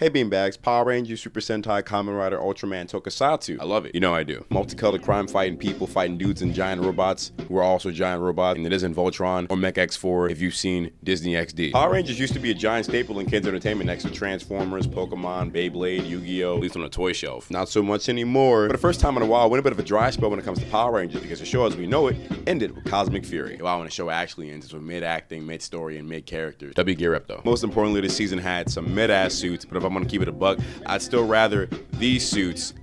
Hey beanbags, Power Rangers, Super Sentai, Kamen Rider, Ultraman, Tokusatsu. I love it. You know I do. Multicolored crime fighting people, fighting dudes and giant robots who are also giant robots. And it isn't Voltron or Mech X4 if you've seen Disney XD. Power Rangers used to be a giant staple in kids' entertainment next to Transformers, Pokemon, Beyblade, Yu-Gi-Oh! At least on the toy shelf. Not so much anymore. For the first time in a while, went a bit of a dry spell when it comes to Power Rangers because the show as we know it ended with Cosmic Fury. Wow, when the show actually ends, it's with mid-acting, mid-story, and mid-characters. W gear up though. Most importantly, this season had some mid-ass suits, but if I'm gonna keep it a buck, I'd still rather these suits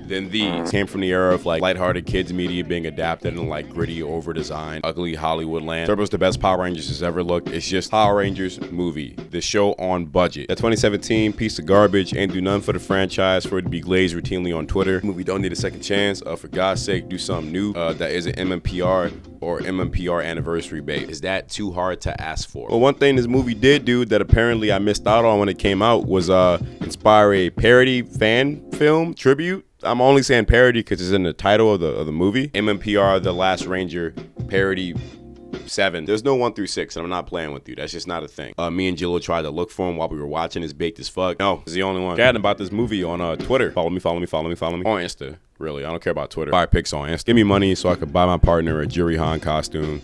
than these. Came from the era of like lighthearted kids media being adapted in like gritty, over-designed, ugly Hollywood land. Turbo's the best Power Rangers has ever looked. It's just Power Rangers movie. The show on budget. That 2017 piece of garbage ain't do none for the franchise for it to be glazed routinely on Twitter. The movie don't need a second chance. For God's sake, do something new that isn't MMPR or MMPR anniversary bait. Is that too hard to ask for? Well, one thing this movie did do that apparently I missed out on when it came out was inspire a parody fan film tribute. I'm only saying parody because it's in the title of the movie. MMPR, The Last Ranger, parody 7. There's no 1 through 6, and I'm not playing with you. That's just not a thing. Me and Jillo tried to look for him while we were watching. It's baked as fuck. No, it's the only one. Chatting about this movie on Twitter. Follow me. On Insta. Really, I don't care about Twitter. Buy pics on Insta. Give me money so I could buy my partner a Juri Han costume.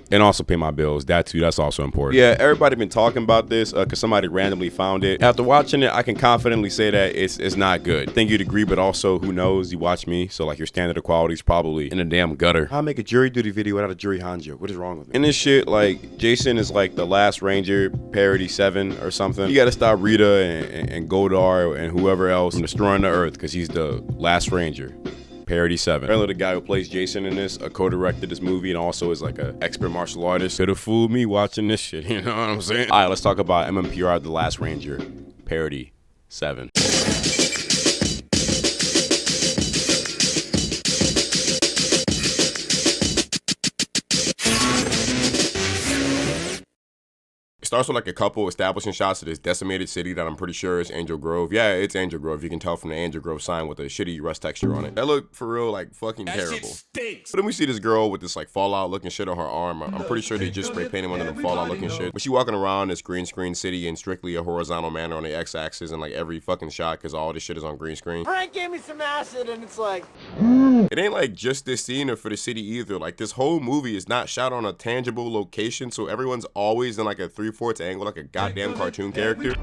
And also pay my bills. That too, that's also important. Yeah, everybody been talking about this because somebody randomly found it. After watching it, I can confidently say that it's not good. I think you'd agree, but also, who knows? You watch me, so like your standard of quality is probably in a damn gutter. How make a jury duty video without a Juri Han joke? What is wrong with me? In this shit, like, Jason is like the Last Ranger, parody 7 or something. You gotta stop Rita and Godar and whoever else from destroying the Earth because he's the Last Ranger. Parody 7. Apparently the guy who plays Jason in this co-directed this movie and also is like an expert martial artist. Could have fooled me watching this shit, you know what I'm saying? Alright, let's talk about MMPR The Last Ranger, Parody 7. Starts with like a couple establishing shots of this decimated city that I'm pretty sure is Angel Grove. Yeah, it's Angel Grove. You can tell from the Angel Grove sign with a shitty rust texture on it. That looked for real like fucking terrible. Shit stinks. But then we see this girl with this like Fallout looking shit on her arm. I'm pretty sure they just spray painted one of them Fallout looking shit. But she walking around this green screen city in strictly a horizontal manner on the x-axis in like every fucking shot because all this shit is on green screen. Frank gave me some acid and it's like... It ain't like just this scene or for the city either. Like this whole movie is not shot on a tangible location, so everyone's always in like a 3/4 angle like a goddamn cartoon character.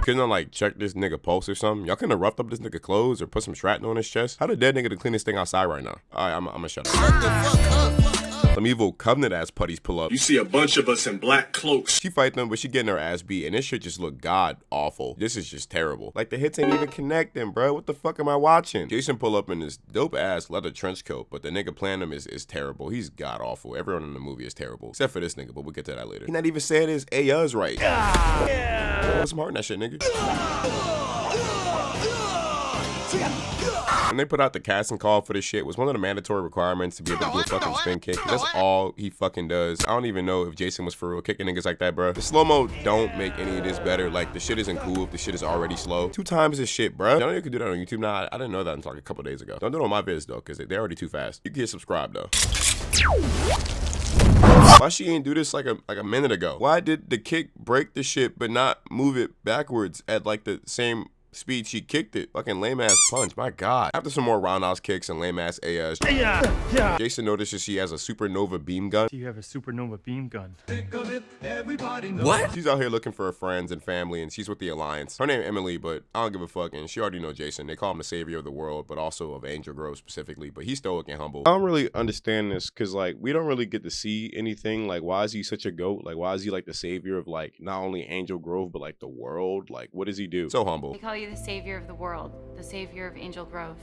Couldn't I like check this nigga pulse or something? Y'all couldn't have roughed up this nigga clothes or put some shrapnel on his chest? How did that nigga to clean this thing outside right now? Alright, I'm gonna shut up. Shut the fuck up. Some evil Covenant ass putties pull up. You see a bunch of us in black cloaks. She fight them, but she getting her ass beat, and this shit just look god awful. This is just terrible. Like the hits ain't even connecting, bro. What the fuck am I watching? Jason pull up in this dope ass leather trench coat, but the nigga playing him is terrible. He's god awful. Everyone in the movie is terrible, except for this nigga, but we'll get to that later. He not even saying his Ayah's right. Yeah. Put some heart in that shit, nigga. When they put out the casting call for this shit, was one of the mandatory requirements to be able to do a fucking spin kick. That's all he fucking does. I don't even know if Jason was for real kicking niggas like that, bro. The slow-mo don't make any of this better. Like, the shit isn't cool if the shit is already slow. 2 times this shit, bro. I know you can do that on YouTube. Nah, I didn't know that until like a couple days ago. Don't do it on my vids, though, because they're already too fast. You can get subscribed, though. Why she ain't do this like a minute ago? Why did the kick break the shit but not move it backwards at like the same speed she kicked it? Fucking lame ass punch, my god. After some more roundhouse kicks and lame ass AS, Jason notices she has a supernova beam gun. You have a supernova beam gun. What? She's out here looking for her friends and family, and she's with the Alliance. Her name Emily, but I don't give a fuck, and she already know Jason. They call him the savior of the world, but also of Angel Grove specifically, but he's stoic and humble. I don't really understand this, because like we don't really get to see anything. Like, why is he such a goat? Like, why is he like the savior of like not only Angel Grove but like the world? Like, what does he do? So humble. They call you the savior of the world, the savior of Angel Grove.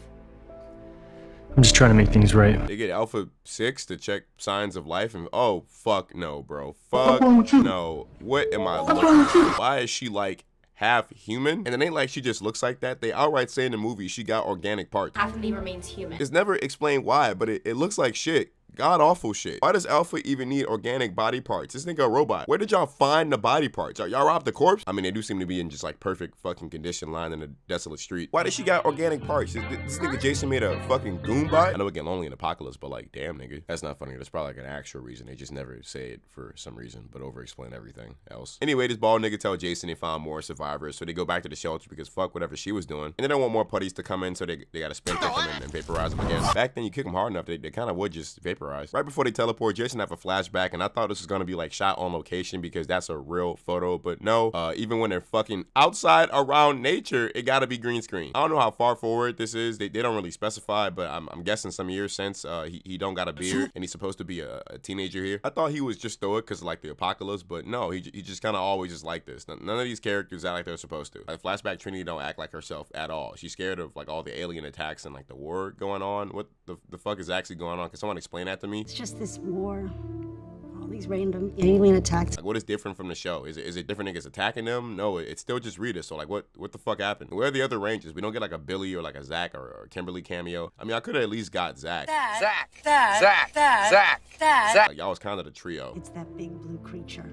I'm just trying to make things right. They get Alpha 6 to check signs of life, and oh fuck no, bro. Fuck no. What am I looking at? Why is she like half human? And it ain't like she just looks like that. They outright say in the movie she got organic parts. Half of me remains human. It's never explained why, but it looks like shit. god awful shit. Why does Alpha even need organic body parts? This nigga a robot. Where did y'all find the body parts? Y'all robbed the corpse? I mean, they do seem to be in just like perfect fucking condition, lying in a desolate street. Why does she got organic parts? This nigga Jason made a fucking goombot? I know it get lonely in Apocalypse, but like, damn nigga. That's not funny. That's probably like an actual reason. They just never say it for some reason, but over-explain everything else. Anyway, this bald nigga tell Jason they found more survivors, so they go back to the shelter because fuck whatever she was doing. And they don't want more putties to come in, so they gotta spin kick them and vaporize them again. Back then, you kick them hard enough, they kind of would just vaporize. Right before they teleport, Jason have a flashback, and I thought this was gonna be like shot on location because that's a real photo, but no. Even when they're fucking outside around nature, it gotta be green screen. I don't know how far forward this is. They don't really specify, but I'm guessing some years since he don't got a beard, and he's supposed to be a teenager here. I thought he was just stoic because of like the apocalypse, but no, he just kind of always is like this. None of these characters act like they're supposed to. Like Flashback Trinity don't act like herself at all. She's scared of like all the alien attacks and like the war going on. What the fuck is actually going on? Can someone explain that to me? It's just this war. All these random alien attacks. Like, what is different from the show? Is it different niggas attacking them? No, it's still just Rita. So like, what the fuck happened? Where are the other Rangers? We don't get like a Billy or like a Zach or Kimberly cameo. I mean, I could have at least got Zach. Zach. Like, y'all was kind of the trio. It's that big blue creature.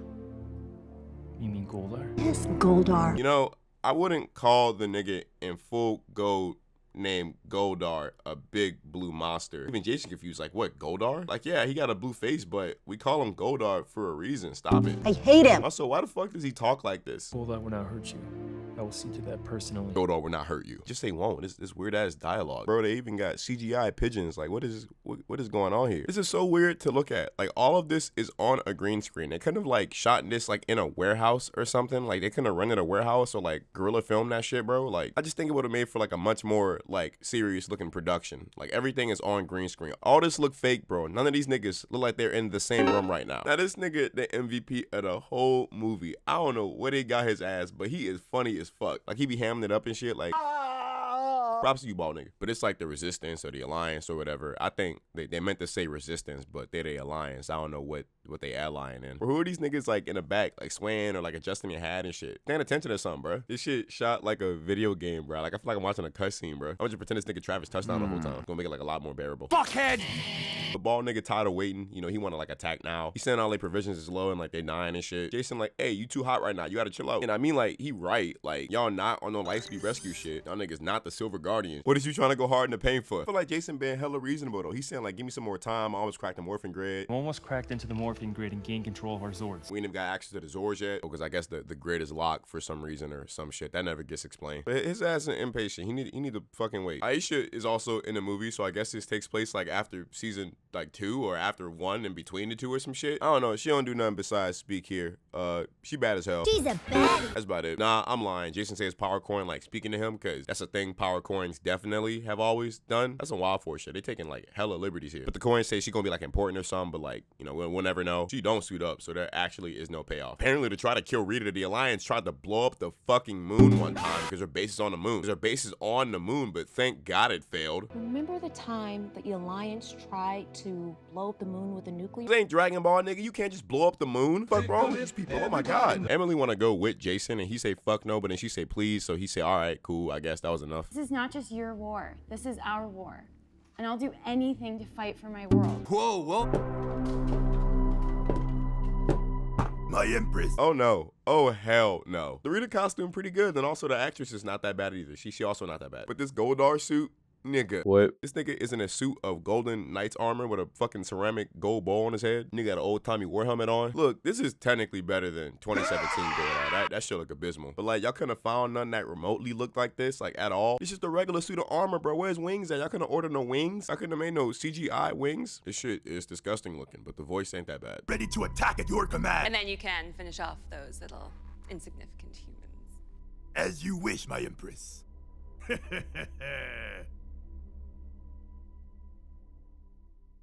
You mean Goldar? Yes, Goldar. You know, I wouldn't call the nigga in full gold named Goldar a big blue monster. Even Jason confused, like, what, Goldar? Like, yeah, he got a blue face, but we call him Goldar for a reason. Stop it. I hate him. Also, why the fuck does he talk like this? Goldar will not hurt you. I will see to that personally. Goldar will not hurt you. Just say won't. This weird ass dialogue. Bro, they even got CGI pigeons. Like, what is going on here? This is so weird to look at. Like, all of this is on a green screen. They kind of like shot this like in a warehouse or something. Like, they couldn't have rented a warehouse or like guerrilla film that shit, bro. Like, I just think it would have made for like a much more like serious looking production. Like, everything is on green screen. All this look fake, bro. None of these niggas look like they're in the same room right now. Now, this nigga, the MVP of the whole movie, I don't know where they got his ass, but he is funny as fuck. Like, he be hamming it up and shit. Like, props to you, bald nigga. But it's like the Resistance or the Alliance or whatever. I think they meant to say Resistance, but they're the Alliance. I don't know what they allying in. Or who are these niggas like in the back, like swaying or like adjusting your hat and shit? Paying attention to something, bro. This shit shot like a video game, bro. Like, I feel like I'm watching a cutscene, bro. I'm just pretend this nigga Travis touchdown the whole time. Gonna make it like a lot more bearable. Fuckhead! The bald nigga tired of waiting. You know, he wanna like attack now. He's saying all their provisions is low and like they dying and shit. Jason like, hey, you too hot right now. You gotta chill out. And I mean, like, he right. Like, y'all not on no Lightspeed rescue shit. Y'all niggas not the Silver Guardian. What is you trying to go hard in the pain for? I feel like Jason being hella reasonable though. He's saying like, give me some more time. I almost cracked the morphing grid. I'm almost cracked into the morphing grid and gained control of our Zords. We ain't even got access to the Zords yet because I guess the grid is locked for some reason or some shit. That never gets explained. But his ass is impatient. He need to fucking wait. Aisha is also in the movie, so I guess this takes place like after season like 2 or after 1 in between the 2 or some shit. I don't know. She don't do nothing besides speak here. She bad as hell. She's a baddie. That's about it. Nah, I'm lying. Jason says power coin like speaking to him because that's a thing power coins definitely have always done. That's some Wild Force shit. They taking like hella liberties here. But the coin says she gonna be like important or something, but like, you know, we'll never know. She don't suit up, so there actually is no payoff. Apparently to try to kill Rita, the Alliance tried to blow up the fucking moon one time because her base is on the moon. Because her base is on the moon, but thank God it failed. Remember the time that the Alliance tried to blow up the moon with a nuclear? This ain't Dragon Ball, nigga. You can't just blow up the moon. Fuck wrong with these people? Oh my God. Emily wanna go with Jason and he say fuck no, but then she say please, so he say all right, cool. I guess that was enough. This is not just your war. This is our war. And I'll do anything to fight for my world. Whoa. My Empress. Oh no. Oh hell no. The Rita costume pretty good, and also the actress is not that bad either. She also not that bad. But this Goldar suit, nigga. What? This nigga is in a suit of golden knight's armor with a fucking ceramic gold bowl on his head. Nigga got an old timey war helmet on. Look, this is technically better than 2017 Goldar. That shit look abysmal. But like, y'all couldn't have found none that remotely looked like this, like at all. It's just a regular suit of armor, bro. Where's wings at? Y'all couldn't have ordered no wings. I couldn't have made no CGI wings. This shit is disgusting looking, but the voice ain't that bad. Ready to attack at your command. And then you can finish off those little insignificant humans. As you wish, my Empress.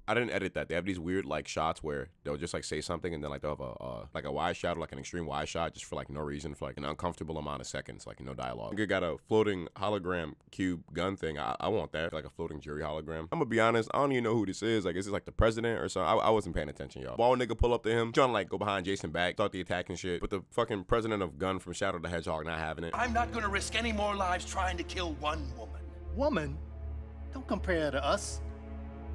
I didn't edit that. They have these weird like shots where they'll just like say something and then like they'll have like a wide shot or like an extreme wide shot just for like no reason for like an uncomfortable amount of seconds, like no dialogue. You got a floating hologram cube gun thing. I want that, like a floating jury hologram. I'm gonna be honest, I don't even know who this is. Like, is this like the president or something? I wasn't paying attention, y'all. Bald nigga pull up to him, trying to like go behind Jason back, start the attack and shit. But the fucking president of Gun from Shadow the Hedgehog not having it. I'm not gonna risk any more lives trying to kill one woman. Woman? Don't compare her to us.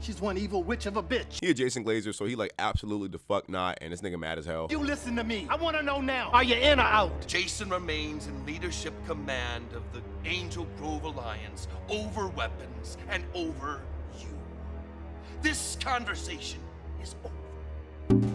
She's one evil witch of a bitch. He a Jason Glazer, so he like absolutely the fuck not, and this nigga mad as hell. You listen to me. I want to know now. Are you in or out? Jason remains in leadership command of the Angel Grove Alliance over weapons and over you. This conversation is over.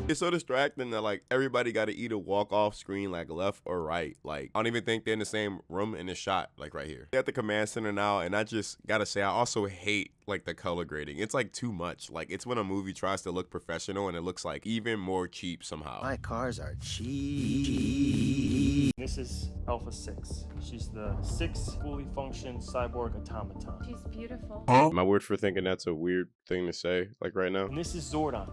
It's so distracting that like everybody got to either walk off screen like left or right. Like I don't even think they're in the same room in the shot like right here. They're at the command center now, and I just gotta say I also hate like the color grading. It's like too much. Like it's when a movie tries to look professional and it looks like even more cheap somehow. My cars are cheap. This is Alpha 6. She's the 6th fully functioned cyborg automaton. She's beautiful. My word for thinking that's a weird thing to say like right now. And this is Zordon.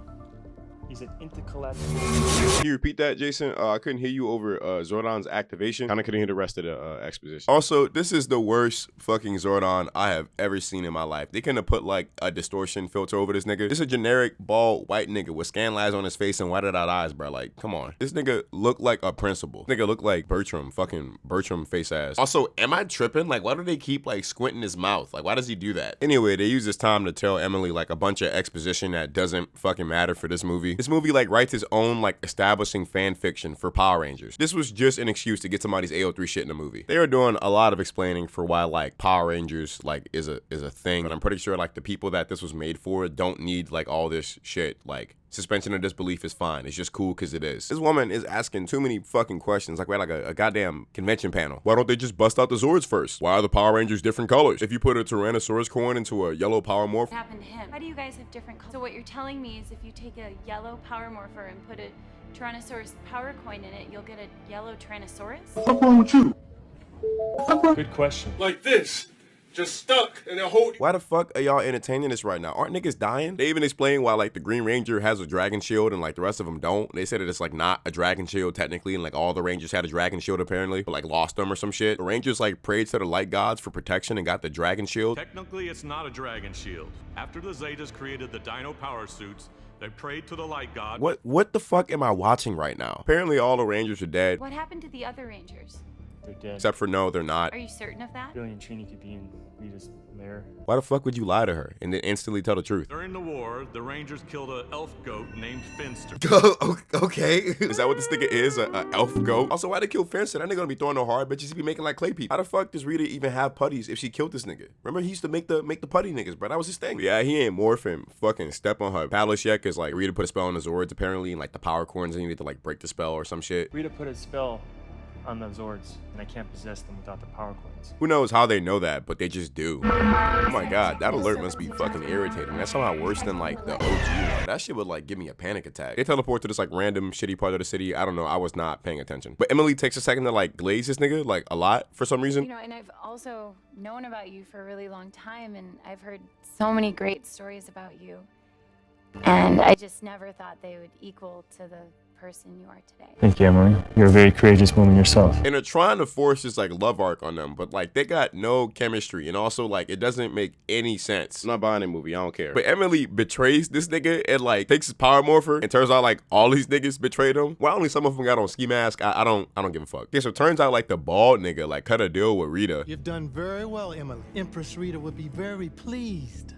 He's an intergalactic. Can you repeat that, Jason? I couldn't hear you over Zordon's activation. Kinda couldn't hear the rest of the exposition. Also, this is the worst fucking Zordon I have ever seen in my life. They couldn't have put like a distortion filter over this nigga. This is a generic bald white nigga with scan lines on his face and whited out eyes, bro. Like, come on. This nigga look like a principal. This nigga look like Bertram, fucking Bertram face ass. Also, am I tripping? Like, why do they keep like squinting his mouth? Like, why does he do that? Anyway, they use this time to tell Emily like a bunch of exposition that doesn't fucking matter for this movie. This movie like writes his own like establishing fan fiction for Power Rangers. This was just an excuse to get somebody's AO3 shit in the movie. They are doing a lot of explaining for why like Power Rangers like is a thing, but I'm pretty sure like the people that this was made for don't need like all this shit. Like suspension of disbelief is fine. It's just cool because it is. This woman is asking too many fucking questions. Like we're like a goddamn convention panel. Why don't they just bust out the Zords first? Why are the Power Rangers different colors? If you put a Tyrannosaurus coin into a yellow Power Morph. What happened to him? Why do you guys have different colors? So what you're telling me is if you take a yellow Power Morpher and put a Tyrannosaurus Power Coin in it, you'll get a yellow Tyrannosaurus? What's wrong with you? Good question. Like this. Just stuck in a whole. Why the fuck are y'all entertaining this right now? Aren't niggas dying? They even explain why like the Green Ranger has a dragon shield and like the rest of them don't. They said that it's like not a dragon shield technically, and like all the Rangers had a dragon shield apparently, but like lost them or some shit. The Rangers like prayed to the light gods for protection and got the dragon shield. Technically, it's not a dragon shield. After the Zetas created the Dino Power Suits, they prayed to the light god. What the fuck am I watching right now? Apparently all the Rangers are dead. What happened to the other Rangers? They're dead. Except for no, they're not. Are you certain of that? Billy and Trini could be in Rita's lair. Why the fuck would you lie to her and then instantly tell the truth? During the war, the Rangers killed an elf goat named Finster. Okay. Is that what this nigga is? A elf goat? Also, why they kill Finster? That nigga gonna be throwing no hard bitches. He be making like clay people. How the fuck does Rita even have putties if she killed this nigga? Remember, he used to make the putty niggas, bro. That was his thing. But yeah, he ain't morphing fucking step on her palace yet, cause like Rita put a spell on the Zords apparently, and like the power corns and you need to like break the spell or some shit. Rita put a spell on the Zords, and I can't possess them without the power coins. Who knows how they know that, but they just do. Oh my god, that alert must be fucking irritating. That's somehow worse than like the OG one. That shit would like give me a panic attack. They teleport to this like random shitty part of the city. I don't know, I was not paying attention. But Emily takes a second to like glaze this nigga like a lot for some reason. You know, and I've also known about you for a really long time, and I've heard so many great stories about you. And I just never thought they would equal to the person you are today. Thank you, Emily. You're a very courageous woman yourself. And they're trying to force this like love arc on them, but like they got no chemistry, and also like it doesn't make any sense. I'm not buying the movie, I don't care. But Emily betrays this nigga and like takes his power morpher, and turns out like all these niggas betrayed him. Well, only some of them got on ski mask. I don't give a fuck. Okay, so it turns out like the bald nigga like cut a deal with Rita. You've done very well, Emily. Empress Rita would be very pleased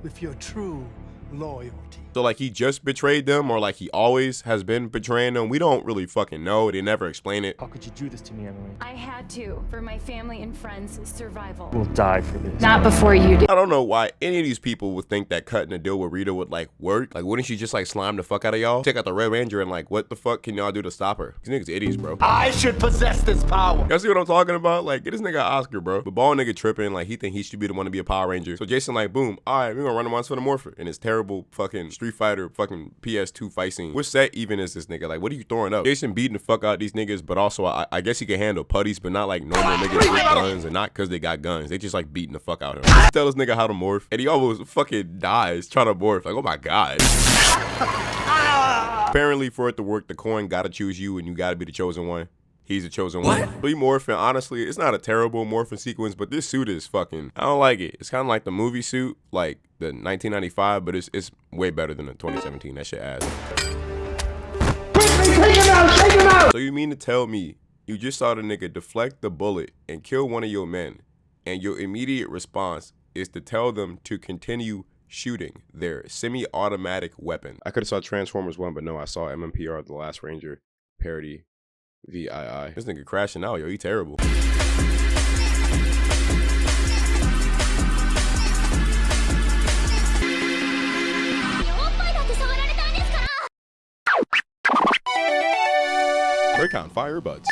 with your true loyalty. So like he just betrayed them, or like he always has been betraying them. We don't really fucking know. They never explain it. How could you do this to me, Emily? I had to, for my family and friends' survival. We'll die for this. Not before you did. I don't know why any of these people would think that cutting a deal with Rita would like work. Like wouldn't she just like slime the fuck out of y'all? Check out the Red Ranger and like what the fuck can y'all do to stop her? These niggas idiots, bro. I should possess this power. Y'all see what I'm talking about? Like get this nigga an Oscar, bro. The bald nigga tripping, like he think he should be the one to be a Power Ranger. So Jason like boom, alright, we're gonna run him onto the Morpher in his terrible fucking Street Fighter fucking PS2 fight scene. What set even is this nigga? Like what are you throwing up? Jason beating the fuck out these niggas, but also I guess he can handle putties, but not like normal niggas with guns, and not cause they got guns. They just like beating the fuck out of him. Tell this nigga how to morph, and he almost fucking dies trying to morph. Like oh my god. Apparently for it to work, the coin gotta choose you, and you gotta be the chosen one. He's the chosen one. So he morphing, honestly, it's not a terrible morphing sequence, but this suit is fucking, I don't like it. It's kind of like the movie suit, like the 1995, but it's way better than the 2017. That shit ass. Take him out! So you mean to tell me you just saw the nigga deflect the bullet and kill one of your men, and your immediate response is to tell them to continue shooting their semi-automatic weapon. I could have saw Transformers 1, but no, I saw MMPR, The Last Ranger, Parody, VII. This nigga crashing out, yo, he terrible. Raycon Fire Earbuds.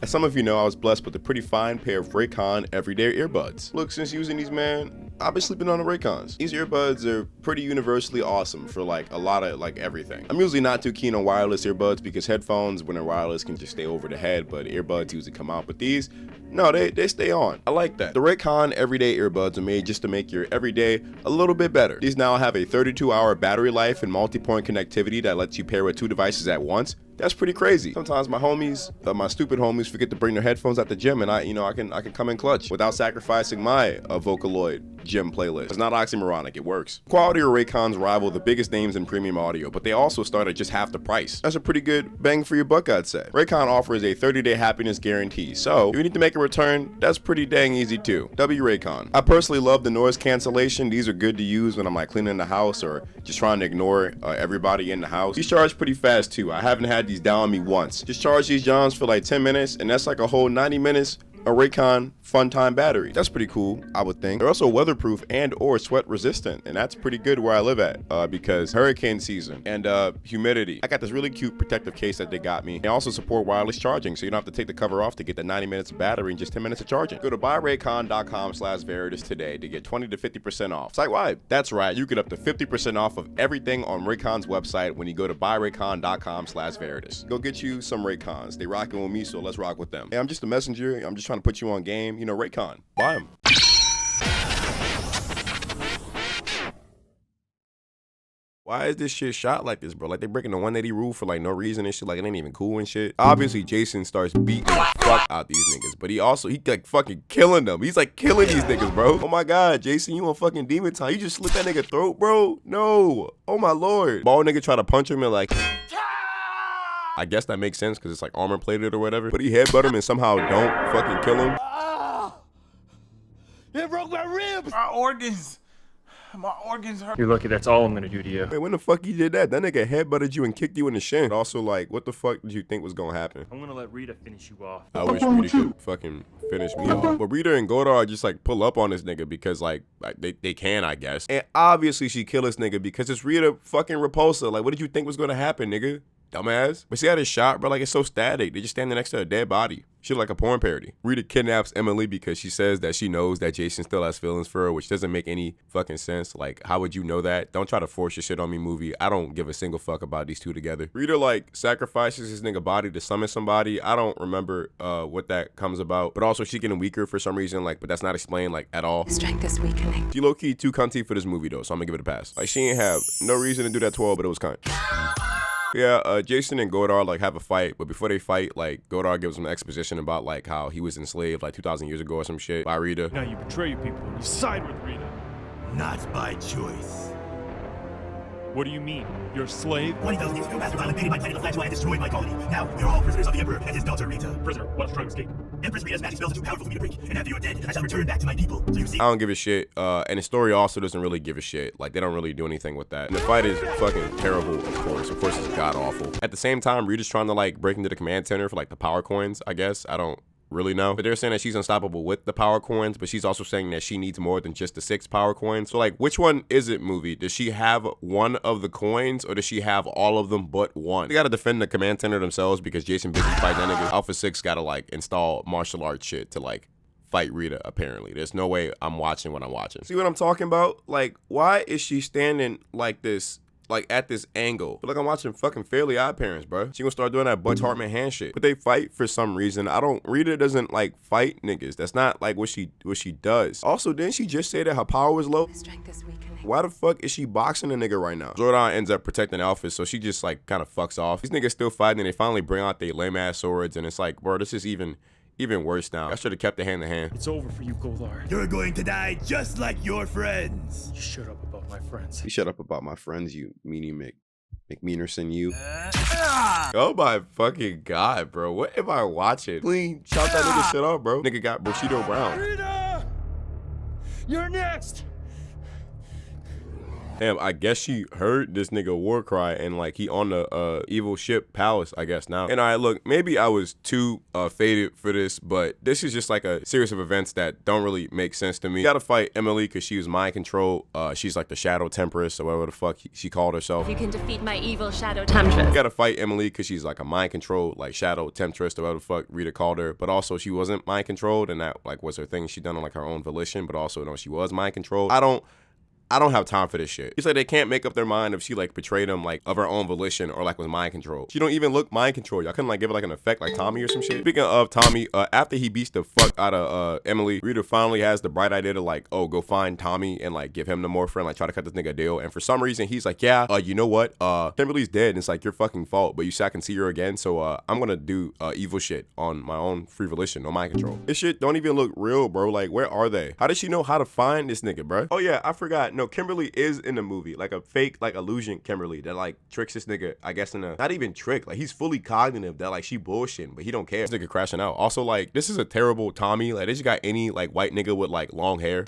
As some of you know, I was blessed with a pretty fine pair of Raycon everyday earbuds. Look, since using these, man, I've been sleeping on the Raycons. These earbuds are pretty universally awesome for like a lot of like everything. I'm usually not too keen on wireless earbuds because headphones, when they're wireless, can just stay over the head, but earbuds usually come out. But these, no, they stay on. I like that. The Raycon everyday earbuds are made just to make your everyday a little bit better. These now have a 32-hour battery life and multi-point connectivity that lets you pair with 2 devices at once. That's pretty crazy. Sometimes my homies, my stupid homies, forget to bring their headphones at the gym, and I can come in clutch without sacrificing my Vocaloid gym playlist. It's not oxymoronic, it works. Quality of Raycons rival the biggest names in premium audio, but they also start at just half the price. That's a pretty good bang for your buck, I'd say. Raycon offers a 30-day happiness guarantee, so if you need to make a return, that's pretty dang easy too. W Raycon. I personally love the noise cancellation. These are good to use when I'm like cleaning the house or just trying to ignore everybody in the house. These charge pretty fast too. I haven't had these down on me once. Just charge these Johns for like 10 minutes, and that's like a whole 90 minutes a Raycon fun time battery. That's pretty cool, I would think. They're also weatherproof and or sweat resistant, and that's pretty good where I live at because hurricane season and humidity. I got this really cute protective case that they got me. They also support wireless charging, so you don't have to take the cover off to get the 90 minutes of battery and just 10 minutes of charging. Go to buyraycon.com/Veritas today to get 20 to 50% off. Site-wide. That's right, you get up to 50% off of everything on Raycon's website when you go to buyraycon.com/Veritas. Go get you some Raycons. They rocking with me, so let's rock with them. Hey, I'm just a messenger. I'm just trying to put you on game. You know, Raycon. Buy them. Why is this shit shot like this, bro? Like, they breaking the 180 rule for like no reason and shit. Like, it ain't even cool and shit. Obviously, Jason starts beating the fuck out these niggas, but he like fucking killing them. He's like killing these niggas, bro. Oh my god, Jason, you on fucking demon time. You just slit that nigga throat, bro? No. Oh my lord. Bald nigga try to punch him and like... I guess that makes sense because it's like armor plated or whatever. But he headbutt him and somehow don't fucking kill him. It broke my ribs. My organs hurt. You're lucky that's all I'm gonna do to you. Wait, when the fuck you did that? That nigga headbutted you and kicked you in the shin. Also, like, what the fuck did you think was gonna happen? I'm gonna let Rita finish you off. I wish Rita could fucking finish me off. But Rita and Godard just like pull up on this nigga because like they can, I guess. And obviously she kill this nigga because it's Rita fucking Repulsa. Like, what did you think was gonna happen, nigga? Dumbass. But see how this shot, bro, like it's so static. They just standing next to a dead body. Shit like a porn parody. Rita kidnaps Emily because she says that she knows that Jason still has feelings for her, which doesn't make any fucking sense. Like, how would you know that? Don't try to force your shit on me, movie. I don't give a single fuck about these two together. Rita like sacrifices his nigga body to summon somebody. I don't remember what that comes about. But also she getting weaker for some reason, like, but that's not explained like at all. Strength is weakening. She low-key too cunty for this movie though, so I'm gonna give it a pass. Like, she ain't have no reason to do that 12, but it was cunt. Yeah, Jason and Godard like have a fight, but before they fight, like Godard gives him exposition about like how he was enslaved like 2,000 years ago or some shit by Rita. Now you betray your people and you side with Rita. Not by choice. What do you mean? You're a slave? 20,000 years ago, Master Khan invaded my planet of Flashbacks and destroyed my colony. Now, we're all prisoners of the Emperor and his daughter, Rita. Prisoner, what's trying to escape? Empress Rita's magic spells are too powerful for me to break, and after you're dead, I shall return back to my people. So you see... I don't give a shit, and the story also doesn't really give a shit. Like, they don't really do anything with that. And the fight is fucking terrible, of course. Of course, it's god-awful. At the same time, Rita's trying to, like, break into the command center for, like, the power coins, I guess. I don't really know. But they're saying that she's unstoppable with the power coins, but she's also saying that she needs more than just the 6 power coins. So like, which one is it, movie? Does she have one of the coins or does she have all of them but one? They gotta defend the command center themselves because Jason busy fighting that nigga. Alpha 6 gotta like install martial arts shit to like fight Rita, apparently. There's no way I'm watching what I'm watching. See what I'm talking about? Like, why is she standing like this? Like at this angle. But like I'm watching fucking Fairly Odd Parents, bro. She gonna start doing that Butch Hartman hand shit. But they fight for some reason. Rita doesn't like fight niggas. That's not like what she does. Also, didn't she just say that her power was low? Strength is weakening. Why the fuck is she boxing a nigga right now? Zordon ends up protecting Alpha, so she just like kind of fucks off. These niggas still fighting and they finally bring out their lame ass swords and it's like, bro, this is even worse now. I should have kept it hand to hand. It's over for you, Godard. You're going to die just like your friends. You shut up about my friends. You shut up about my friends, you meanie McMeanerson, you. Oh my fucking god, bro. What am I watching? Clean, chop that nigga shit off, bro. Nigga got Bushido Brown. Rita! You're next! Damn, I guess she heard this nigga war cry and like he on the evil ship Palace, I guess now. And I look, maybe I was too faded for this, but this is just like a series of events that don't really make sense to me. You gotta fight Emily because she was mind controlled. She's like the Shadow Tempress or whatever the fuck she called herself. You can defeat my evil Shadow Temptress. You gotta fight Emily because she's like a mind controlled like Shadow Temptress or whatever the fuck Rita called her. But also she wasn't mind controlled, and that like was her thing she done on like her own volition, but also no, she was mind controlled. I don't have time for this shit. It's like they can't make up their mind if she like betrayed him like of her own volition or like with mind control. She don't even look mind control. Y'all couldn't like give it like an effect like Tommy or some shit. Speaking of Tommy, after he beats the fuck out of Emily, Rita finally has the bright idea to like, oh, go find Tommy and like give him the morphine and like try to cut this nigga a deal. And for some reason he's like, yeah, you know what? Kimberly's dead and it's like your fucking fault, but you said I can see her again, so I'm gonna do evil shit on my own free volition, no mind control. This shit don't even look real, bro. Like, where are they? How does she know how to find this nigga, bro? Oh yeah, I forgot. No, Kimberly is in the movie, like a fake like illusion Kimberly that like tricks this nigga, I guess in a, not even trick, like he's fully cognitive that like she bullshitting, but he don't care. This nigga crashing out. Also like, this is a terrible Tommy. Like they just got any like white nigga with like long hair.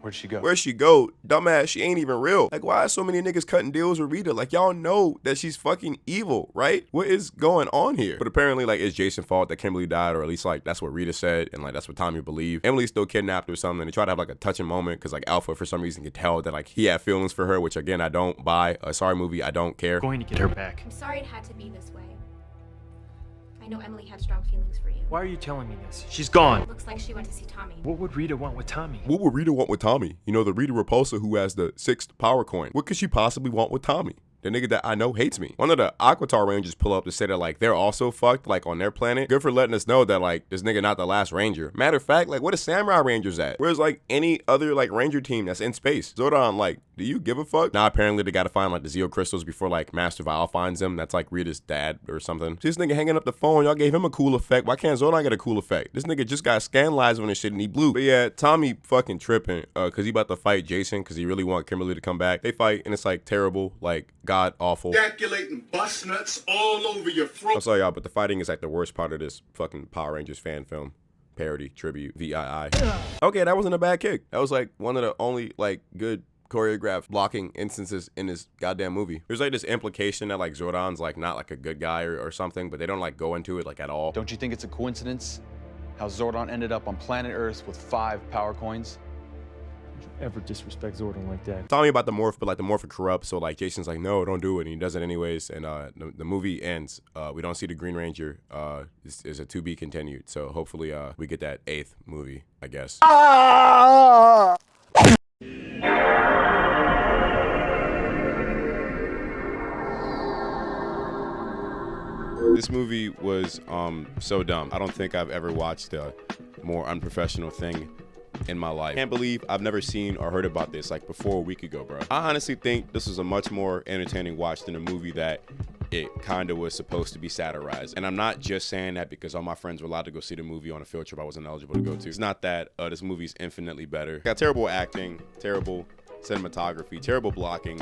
Where'd she go? Where'd she go? Dumbass, she ain't even real. Like, why are so many niggas cutting deals with Rita? Like, y'all know that she's fucking evil, right? What is going on here? But apparently, like, it's Jason's fault that Kimberly died, or at least, like, that's what Rita said, and, like, that's what Tommy believed. Emily's still kidnapped or something, and they try to have, like, a touching moment, because, like, Alpha, for some reason, could tell that, like, he had feelings for her, which, again, I don't buy. Sorry, movie, I don't care. Going to get her back. I'm sorry it had to be this way. I know Emily had strong feelings for you. Why are you telling me this? She's gone. It looks like she went to see Tommy. What would Rita want with Tommy? What would Rita want with Tommy? You know, the Rita Repulsa who has the 6th power coin. What could she possibly want with Tommy? The nigga that I know hates me. One of the Aquatar Rangers pull up to say that like they're also fucked like on their planet. Good for letting us know that like this nigga not the last ranger. Matter of fact, like what is Samurai Rangers at? Where's like any other like ranger team that's in space? Zordon, like, do you give a fuck? Now apparently they gotta find like the Zeo crystals before like Master Val finds them. That's like Rita's dad or something. This nigga hanging up the phone, y'all gave him a cool effect. Why can't Zordon get a cool effect? This nigga just got scandalized when this shit and he blew. But yeah, Tommy fucking tripping cause he about to fight Jason cause he really want Kimberly to come back. They fight and it's like terrible, like god awful. Ejaculating bust nuts all over your throat. I'm sorry y'all, but the fighting is like the worst part of this fucking Power Rangers fan film. Parody, tribute, VII. Okay, that wasn't a bad kick. That was like one of the only like good choreographed blocking instances in this goddamn movie. There's like this implication that like Zordon's like not like a good guy or something, but they don't like go into it like at all. Don't you think it's a coincidence how Zordon ended up on planet Earth with 5 power coins? Ever disrespect Zordon like that? Tommy about the morph, but like the morph corrupt, so like Jason's like, no, don't do it, and he does it anyways, and the movie ends. We don't see the Green Ranger. Is a to be continued, so hopefully we get that 8th movie, I guess. This movie was so dumb. I don't think I've ever watched a more unprofessional thing in my life. Can't believe I've never seen or heard about this like before a week ago, bro. I honestly think this was a much more entertaining watch than a movie that it kind of was supposed to be satirized. And I'm not just saying that because all my friends were allowed to go see the movie on a field trip I wasn't eligible to go to. It's not that. This movie's infinitely better. Got terrible acting, terrible cinematography, terrible blocking,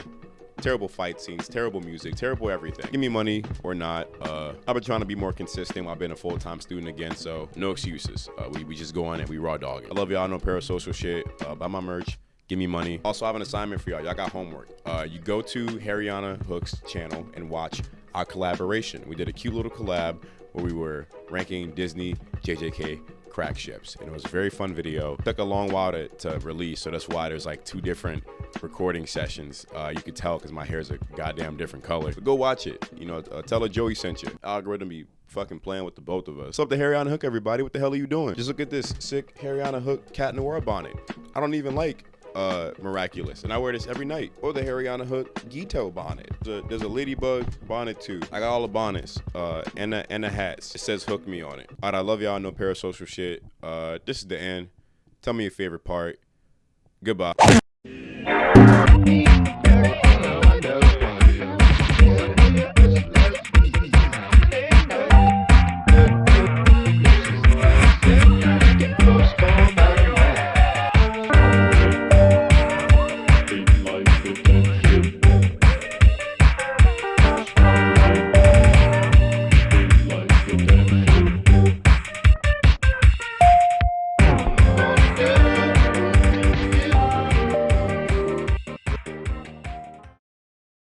terrible fight scenes, terrible music, terrible everything. Give me money or not. I've been trying to be more consistent while being a full-time student again, so no excuses. We just go on and we raw dog it. I love y'all. No parasocial shit. Buy my merch. Give me money. Also, I have an assignment for y'all. Y'all got homework. You go to Harriana Hook's channel and watch our collaboration. We did a cute little collab where we were ranking Disney JJK crack ships, and it was a very fun video. It took a long while to release, so that's why there's like 2 different recording sessions. You could tell because my hair is a goddamn different color. But go watch it. You know, tell her Joey sent you. Algorithm be fucking playing with the both of us. What's up to Harriana Hook, everybody? What the hell are you doing? Just look at this sick Harriana Hook Cat Noir bonnet. I don't even like Miraculous, and I wear this every night. Or the Harriana Hook Gito bonnet. There's a ladybug bonnet too. I got all the bonnets and the hats. It says Hook Me on it. All right, I love y'all. No parasocial shit. This is the end. Tell me your favorite part. Goodbye.